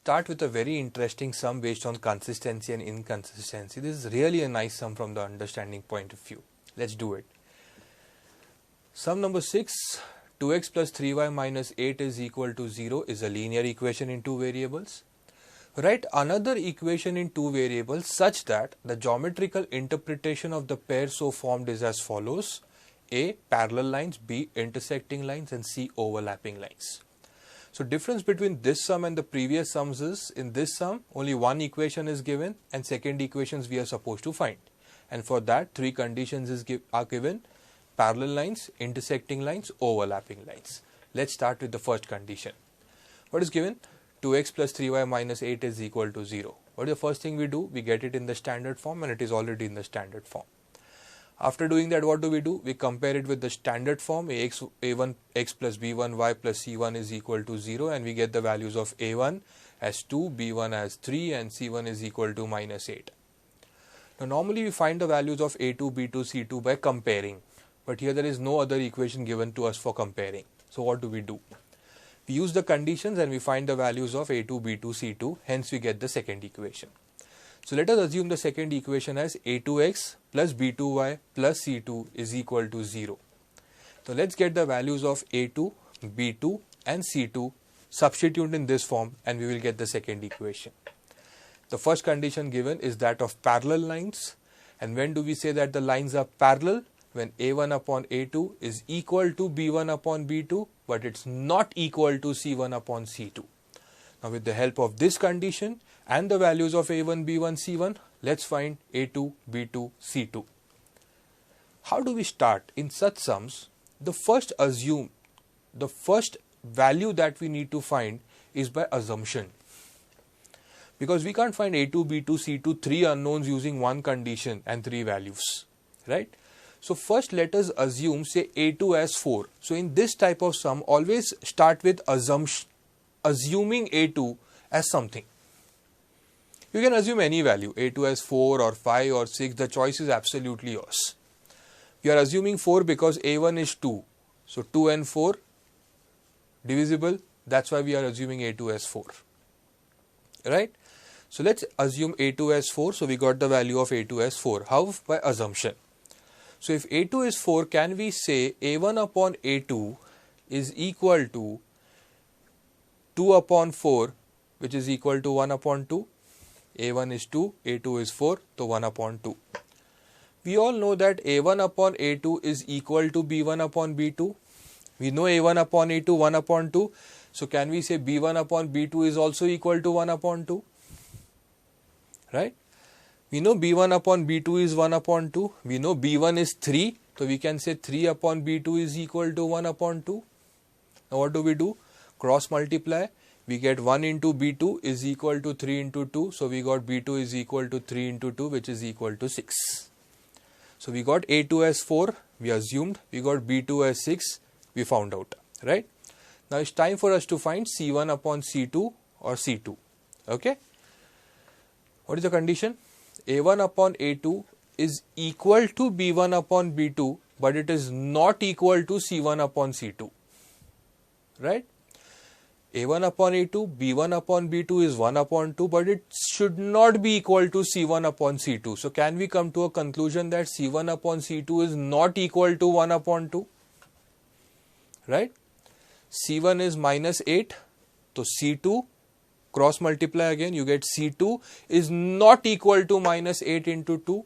start with a very interesting sum based on consistency and inconsistency. This is really a nice sum from the understanding point of view. Let's do it. Sum number 6, 2x plus 3y minus 8 is equal to 0 is a linear equation in two variables. Write another equation in two variables such that the geometrical interpretation of the pair so formed is as follows. A, parallel lines, B, intersecting lines, and C, overlapping lines. So difference between this sum and the previous sums is, in this sum only one equation is given and second equations we are supposed to find, and for that three conditions are given: parallel lines, intersecting lines, overlapping lines. Let's start with the first condition. What is given? 2x plus 3y minus 8 is equal to 0. What is the first thing we do? We get it in the standard form, and it is already in the standard form. After doing that, what do? We compare it with the standard form. A1 x plus b1 y plus c1 is equal to 0, and we get the values of a1 as 2, b1 as 3, and c1 is equal to minus 8. Now normally we find the values of a2, b2, c2 by comparing, but here there is no other equation given to us for comparing. So what do? We use the conditions and we find the values of a2, b2, c2, hence we get the second equation. So let us assume the second equation as a2x plus b2y plus c2 is equal to 0. So let's get the values of a2, b2 and c2, substitute in this form, and we will get the second equation. The first condition given is that of parallel lines, and when do we say that the lines are parallel? When a1 upon a2 is equal to b1 upon b2, but it's not equal to c1 upon c2. Now with the help of this condition and the values of a1, b1, c1, let's find a2, b2, c2. How do we start? In such sums, the first value that we need to find is by assumption. Because we can't find a2, b2, c2, three unknowns using one condition and three values, right? So first let us assume, say, a2 as 4. So in this type of sum, always start with assuming a2 as something. You can assume any value, a2 as 4 or 5 or 6, the choice is absolutely yours. We are assuming 4 because a1 is 2. So 2 and 4 divisible, that's why we are assuming a2 as 4. Right? So let's assume a2 as 4, so we got the value of a2 as 4. How? By assumption. So if a2 is 4, can we say a1 upon a2 is equal to 2 upon 4, which is equal to 1 upon 2. a1 is 2, a2 is 4, so 1 upon 2. We all know that a1 upon a2 is equal to b1 upon b2. We know a1 upon a2, 1 upon 2. So can we say b1 upon b2 is also equal to 1 upon 2? Right? We know b1 upon b2 is 1 upon 2. We know b1 is 3. So we can say 3 upon b2 is equal to 1 upon 2. Now what do? Cross multiply. We get 1 into b2 is equal to 3 into 2. So we got b2 is equal to 3 into 2, which is equal to 6. So we got a2 as 4. We assumed. We got b2 as 6. We found out. Right? Now it's time for us to find c1 upon c2 or c2. Okay? What is the condition? a1 upon a2 is equal to b1 upon b2, but it is not equal to c1 upon c2. Right? a1 upon a2, b1 upon b2 is 1 upon 2, but it should not be equal to c1 upon c2. So can we come to a conclusion that c1 upon c2 is not equal to 1 upon 2? Right? c1 is minus 8, so c2, cross multiply again, you get c2 is not equal to minus 8 into 2.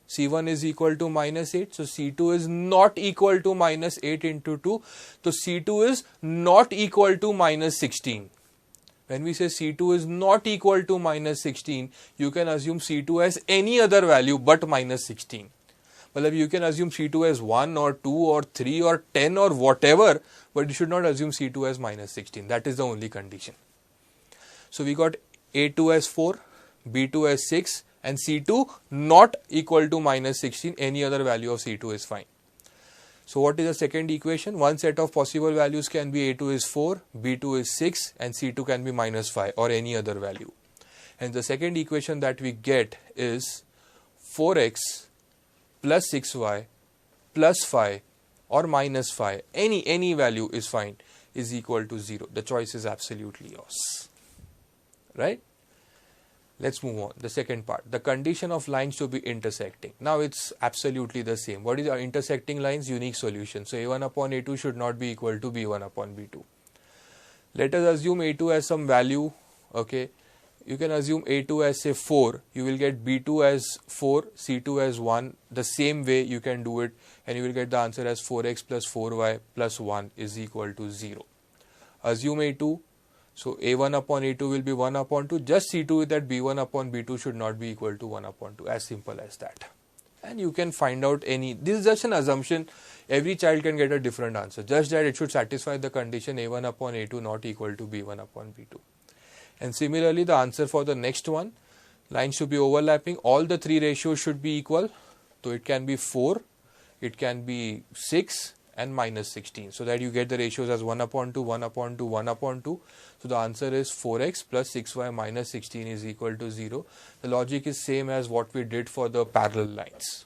c1 is equal to minus 8, so c2 is not equal to minus 8 into 2. So c2 is not equal to minus 16. When we say c2 is not equal to minus 16, you can assume c2 as any other value but minus 16. Well, you can assume c2 as 1 or 2 or 3 or 10 or whatever, but you should not assume c2 as minus 16. That is the only condition. So we got a2 as 4, b2 as 6, and c2 not equal to minus 16. Any other value of c2 is fine. So what is the second equation? One set of possible values can be a2 is 4, b2 is 6, and c2 can be minus 5 or any other value. And the second equation that we get is 4x plus 6y plus 5 or minus 5, any value is fine, is equal to 0. The choice is absolutely yours. right? Let's move on. The second part, the condition of lines to be intersecting. Now it's absolutely the same. What is our intersecting lines? Unique solution. So A1 upon A2 should not be equal to B1 upon B2. Let us assume A2 as some value, okay. You can assume A2 as say 4, you will get B2 as 4, C2 as 1. The same way you can do it, and you will get the answer as 4x plus 4y plus 1 is equal to 0. Assume A2, so A1 upon A2 will be 1 upon 2. Just see to it that B1 upon B2 should not be equal to 1 upon 2. As simple as that. And you can find out any, this is just an assumption, every child can get a different answer. Just that it should satisfy the condition A1 upon A2 not equal to B1 upon B2. And similarly, the answer for the next one, lines should be overlapping, all the three ratios should be equal. So it can be 4, it can be 6 and minus 16. So that you get the ratios as 1 upon 2, 1 upon 2, 1 upon 2. So the answer is 4x plus 6y minus 16 is equal to 0. The logic is same as what we did for the parallel lines.